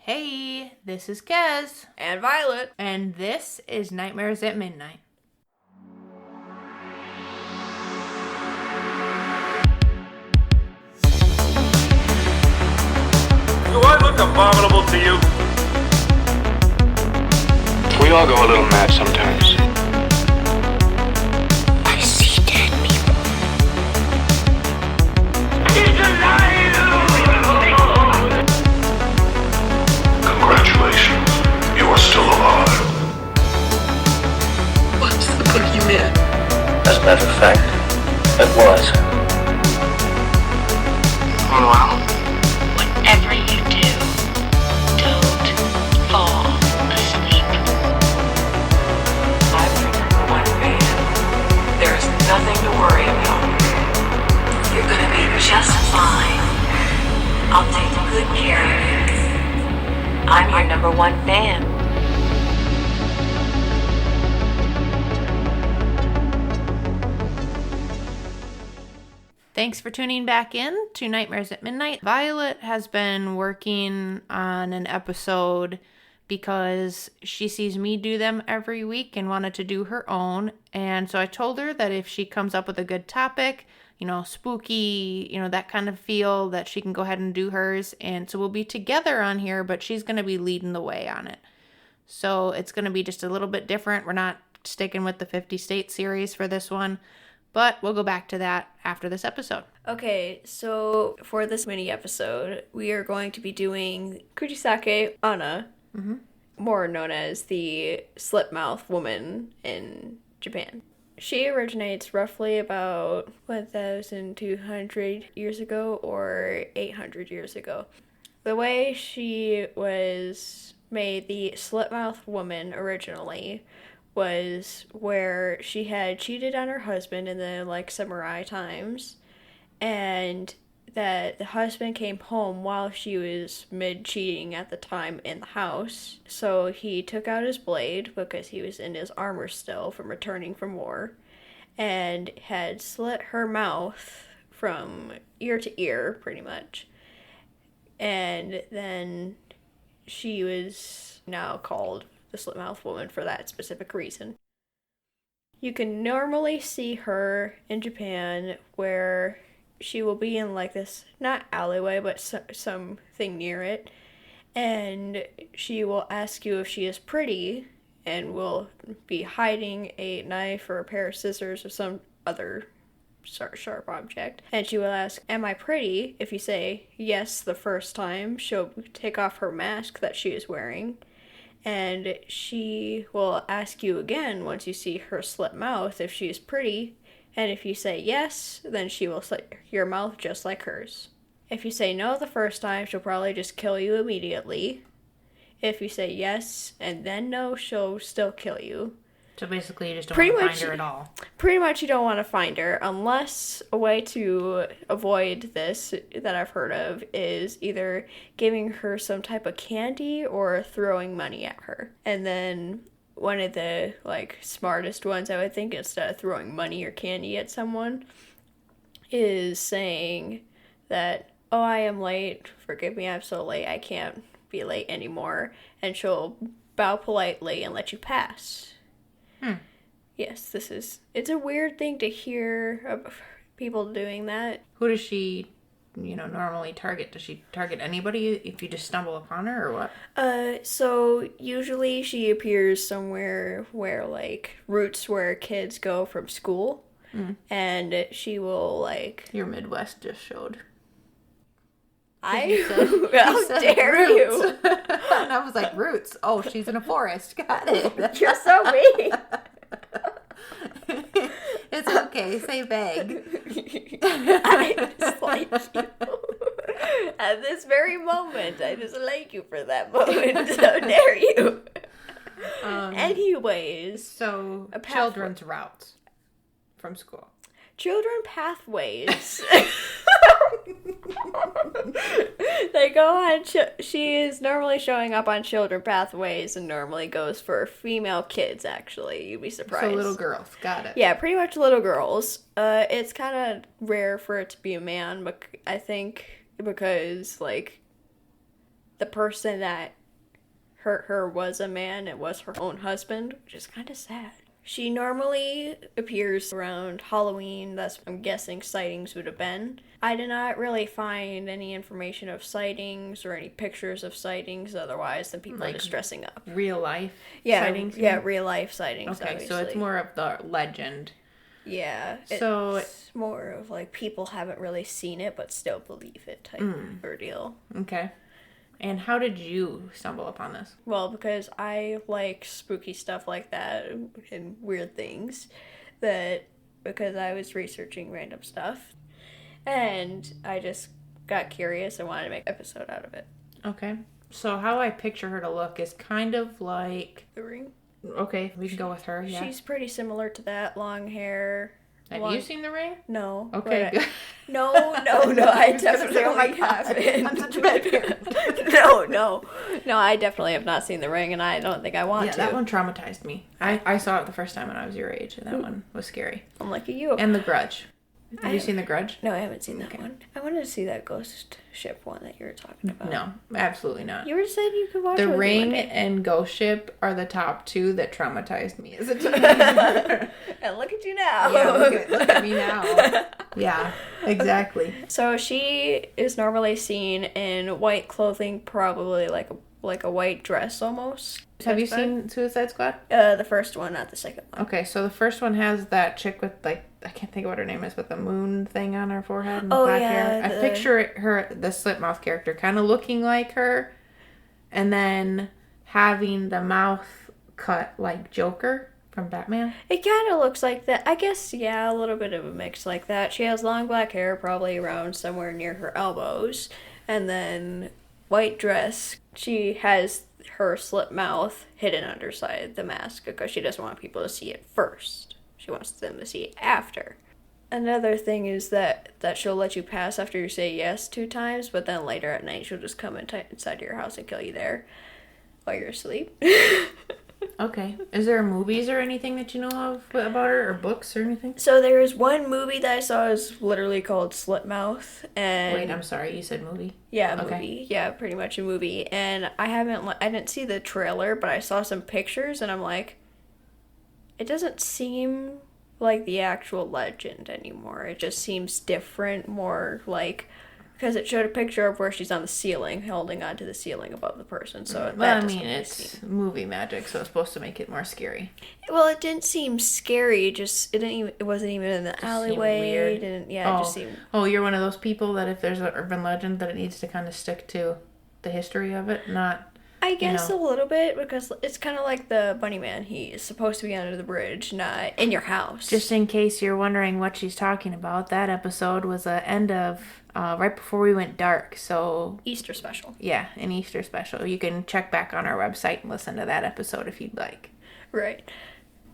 Hey, this is Kez. And Violet. And this is Nightmares at Midnight. Do I look abominable to you? We all go a little mad sometimes. I see dead people. He's alive! Congratulations, you are still alive. What's the boogeyman? As a matter of fact, it was. Meanwhile, Whatever you do, don't fall asleep. I'm your number one fan. There's nothing to worry about. You're gonna be just fine. I'll take good care of you. I'm your number one fan. Thanks for tuning back in to Nightmares at Midnight. Violet has been working on an episode because she sees me do them every week and wanted to do her own. And so I told her that if she comes up with a good topic, spooky, that kind of feel, that she can go ahead and do hers. And so we'll be together on here, but she's going to be leading the way on it. So it's going to be just a little bit different. We're not sticking with the 50 State series for this one, but we'll go back to that after this episode. Okay, so for this mini episode, we are going to be doing Kujisake Anna, more known as the Slitmouth woman in Japan. She originates roughly about 1,200 years ago or 800 years ago. The way she was made the Slitmouth woman originally was where she had cheated on her husband in the samurai times, and that the husband came home while she was mid-cheating at the time in the house. So he took out his blade, because he was in his armor still from returning from war, and had slit her mouth from ear to ear, pretty much. And then she was now called the Slitmouth woman for that specific reason. You can normally see her in Japan where she will be in this, not alleyway, but something near it, and she will ask you if she is pretty, and will be hiding a knife or a pair of scissors or some other sharp object, and she will ask, "Am I pretty?" If you say yes the first time, she'll take off her mask that she is wearing, and she will ask you again once you see her slit mouth if she is pretty. And if you say yes, then she will slit your mouth just like hers. If you say no the first time, she'll probably just kill you immediately. If you say yes and then no, she'll still kill you. So basically you just don't want to find her at all. Pretty much you don't want to find her, unless a way to avoid this that I've heard of is either giving her some type of candy or throwing money at her. And then one of the smartest ones, I would think, instead of throwing money or candy at someone, is saying that, "Oh, I am late, forgive me, I'm so late, I can't be late anymore," and she'll bow politely and let you pass. Yes, it's a weird thing to hear of people doing that. Who does she normally target? Does she target anybody if you just stumble upon her, or what? So usually she appears somewhere where routes where kids go from school, and she will Your Midwest just showed. How said dare roots. you? And I was like, roots. Oh, she's in a forest. Got it. You're so mean. It's okay. Say vague. I dislike you. At this very moment, I dislike you for that moment. How dare you? Anyways. So, children's routes from school. Children pathways. They go on. She is normally showing up on children pathways and normally goes for female kids. Actually, you'd be surprised. So little girls, got it. Yeah, pretty much little girls. It's kind of rare for it to be a man, but I think because the person that hurt her was a man. It was her own husband, which is kind of sad. She normally appears around Halloween. That's, I'm guessing, sightings would have been. I did not really find any information of sightings or any pictures of sightings otherwise than people just dressing up. Real life sightings? sightings? Yeah, real life sightings, Okay, obviously. so it's more of the legend. Yeah, So it's more of like people haven't really seen it but still believe it type ordeal. Okay. And how did you stumble upon this? Well, because I like spooky stuff like that and weird things, because I was researching random stuff and I just got curious and wanted to make an episode out of it. Okay. So how I picture her to look is kind of like... The Ring? Okay, we can go with her, yeah. She's pretty similar to that, long hair. Have you seen The Ring? No. Okay, good. No, I definitely haven't. No, I definitely have not seen The Ring, and I don't think I want to. That one traumatized me. I saw it the first time when I was your age, and that one was scary. I'm lucky you. And The Grudge. Have you seen The Grudge? No, I haven't seen that one. I wanted to see that ghost ship one that you were talking about. No, absolutely not. You were saying you could watch The it with me one Ring day. and Ghost Ship are the top two that traumatized me as a teenager. And look at you now. Yeah, look at me now. Yeah, exactly. So she is normally seen in white clothing, probably like a white dress almost. Have you seen Suicide Squad? The first one, not the second one. Okay, so the first one has that chick with, like, I can't think of what her name is, with the moon thing on her forehead and black hair. I picture her, the Slitmouth character, kind of looking like her, and then having the mouth cut like Joker from Batman. It kind of looks like that. I guess, yeah, a little bit of a mix like that. She has long black hair, probably around somewhere near her elbows, and then white dress. She has her slit mouth hidden underside the mask because she doesn't want people to see it first. She wants them to see it after. Another thing is that she'll let you pass after you say yes 2 times, but then later at night she'll just come inside your house and kill you there while you're asleep. Okay. Is there movies or anything that you know of about her, or books or anything? So there is one movie that I saw is literally called Slitmouth, and Wait, I'm sorry, you said movie? yeah, Okay. movie. Yeah, pretty much a movie. And I didn't see the trailer, but I saw some pictures, and I'm like, it doesn't seem like the actual legend anymore. It just seems different, more like, because it showed a picture of where she's on the ceiling, holding onto the ceiling above the person. So Well, I mean, it's movie magic, so it's supposed to make it more scary. Well, it didn't seem scary. It wasn't even in the alleyway. Weird. It just seemed. Oh, you're one of those people that if there's an urban legend, that it needs to kind of stick to the history of it, not. I guess a little bit, because it's kind of like the Bunny Man. He is supposed to be under the bridge, not in your house. Just in case you're wondering what she's talking about, that episode was the end of right before we went dark. So Easter special. yeah, an Easter special. You can check back on our website and listen to that episode if you'd like. Right.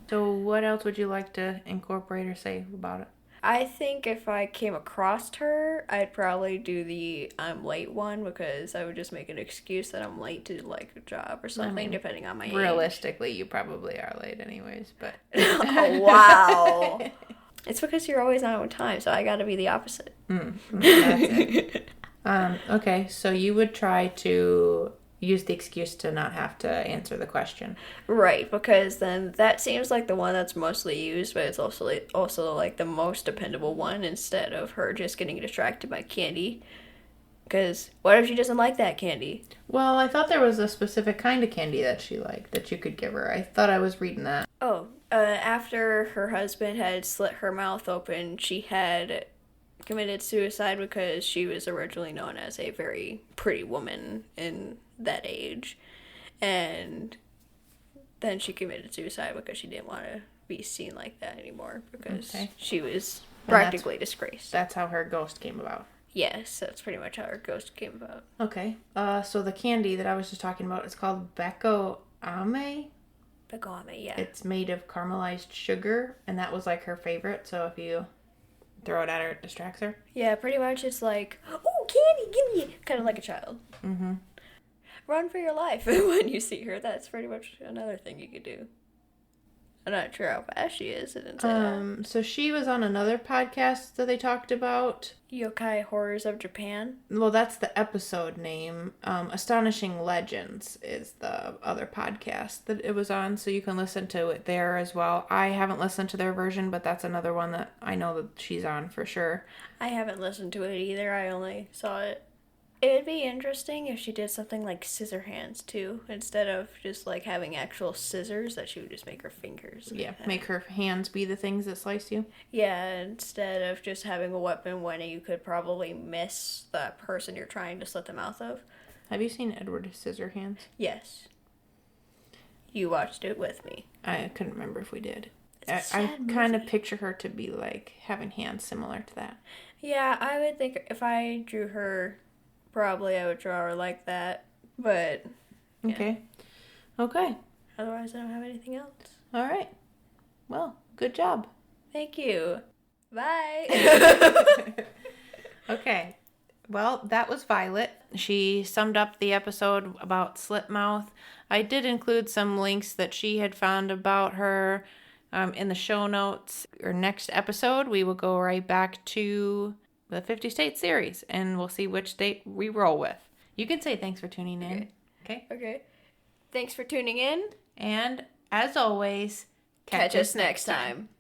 So what else would you like to incorporate or say about it? I think if I came across her, I'd probably do the I'm late one, because I would just make an excuse that I'm late to like a job or something, depending on my age. Realistically, you probably are late anyways, but... Oh, wow. It's because you're always on time, so I gotta be the opposite. That's it. Okay, so you would try to use the excuse to not have to answer the question. Right, because then that seems like the one that's mostly used, but it's also like the most dependable one, instead of her just getting distracted by candy. Because what if she doesn't like that candy? Well, I thought there was a specific kind of candy that she liked that you could give her. I thought I was reading that. Oh, after her husband had slit her mouth open, she had committed suicide because she was originally known as a very pretty woman in that age. And then she committed suicide because she didn't want to be seen like that anymore, because she was practically disgraced. That's how her ghost came about. Yes, that's pretty much how her ghost came about. Okay. So the candy that I was just talking about is called Beko Ame. Begame, yeah. It's made of caramelized sugar, and that was like her favorite. So if you throw it at her, it distracts her. Yeah, pretty much it's like, oh, candy, give me, kind of like a child. Mm-hmm. Run for your life when you see her. That's pretty much another thing you could do. I'm not sure how fast she is. I didn't say that. So she was on another podcast that they talked about. Yokai Horrors of Japan. Well, that's the episode name. Astonishing Legends is the other podcast that it was on, so you can listen to it there as well. I haven't listened to their version, but that's another one that I know that she's on for sure. I haven't listened to it either. I only saw it. It would be interesting if she did something like scissor hands, too. Instead of just, like, having actual scissors, that she would just make her fingers. Yeah, make her hands be the things that slice you. Yeah, instead of just having a weapon when you could probably miss the person you're trying to slit the mouth of. Have you seen Edward Scissorhands? Yes. You watched it with me. I couldn't remember if we did. It's a I sad kind of movie. picture her to be, like, having hands similar to that. Yeah, I would think if I drew her, probably I would draw her like that. But, yeah. Okay. Otherwise, I don't have anything else. All right. Well, good job. Thank you. Bye. Okay. Well, that was Violet. She summed up the episode about Slitmouth. I did include some links that she had found about her in the show notes. Our next episode, we will go right back to the 50 State series, and we'll see which state we roll with. You can say thanks for tuning in. Okay? Okay. Thanks for tuning in. And, as always, Catch us next time.